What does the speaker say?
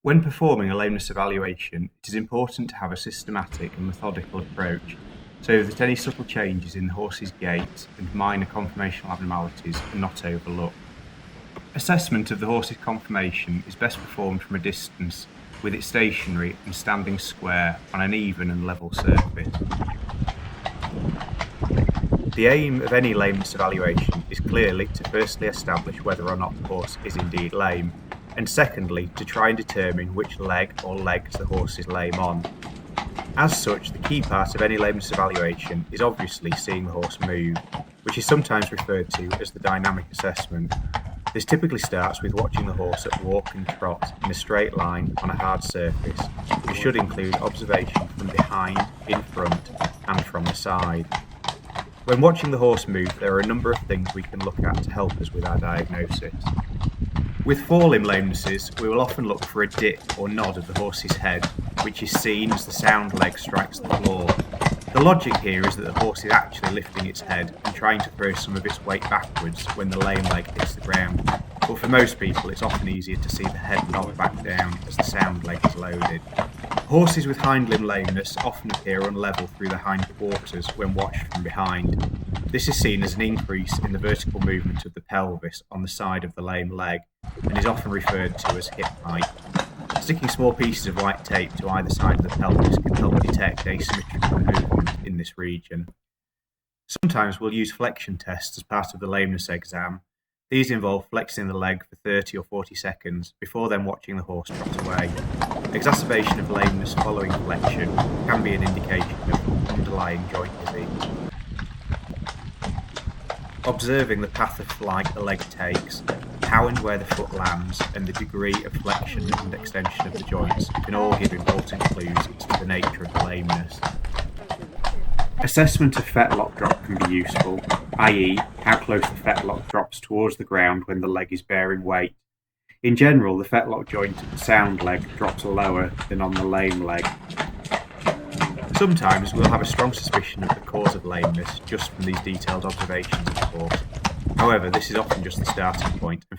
When performing a lameness evaluation, it is important to have a systematic and methodical approach so that any subtle changes in the horse's gait and minor conformational abnormalities are not overlooked. Assessment of the horse's conformation is best performed from a distance with it stationary and standing square on an even and level surface. The aim of any lameness evaluation is clearly to firstly establish whether or not the horse is indeed lame, and secondly to try and determine which leg or legs the horse is lame on. As such, the key part of any lameness evaluation is obviously seeing the horse move, which is sometimes referred to as the dynamic assessment. This typically starts with watching the horse at walk and trot in a straight line on a hard surface, which should include observation from behind, in front, and from the side. When watching the horse move, there are a number of things we can look at to help us with our diagnosis. With forelimb lamenesses, we will often look for a dip or nod of the horse's head, which is seen as the sound leg strikes the floor. The logic here is that the horse is actually lifting its head and trying to throw some of its weight backwards when the lame leg hits the ground, but for most people it's often easier to see the head nod back down as the sound leg is loaded. Horses with hind limb lameness often appear unlevel through the hind quarters when watched from behind. This is seen as an increase in the vertical movement of the pelvis on the side of the lame leg and is often referred to as hip height. Sticking small pieces of white tape to either side of the pelvis can help detect asymmetrical movement in this region. Sometimes we'll use flexion tests as part of the lameness exam. These involve flexing the leg for 30 or 40 seconds before then watching the horse trot away. Exacerbation of lameness following flexion can be an indication of underlying joint disease. Observing the path of flight the leg takes, how and where the foot lands, and the degree of flexion and extension of the joints can all give important clues as to the nature of the lameness. Assessment of fetlock drop can be useful, i.e. how close the fetlock drops towards the ground when the leg is bearing weight. In general, the fetlock joint of the sound leg drops lower than on the lame leg. Sometimes we'll have a strong suspicion of the cause of lameness just from these detailed observations of the horse. However, this is often just the starting point, and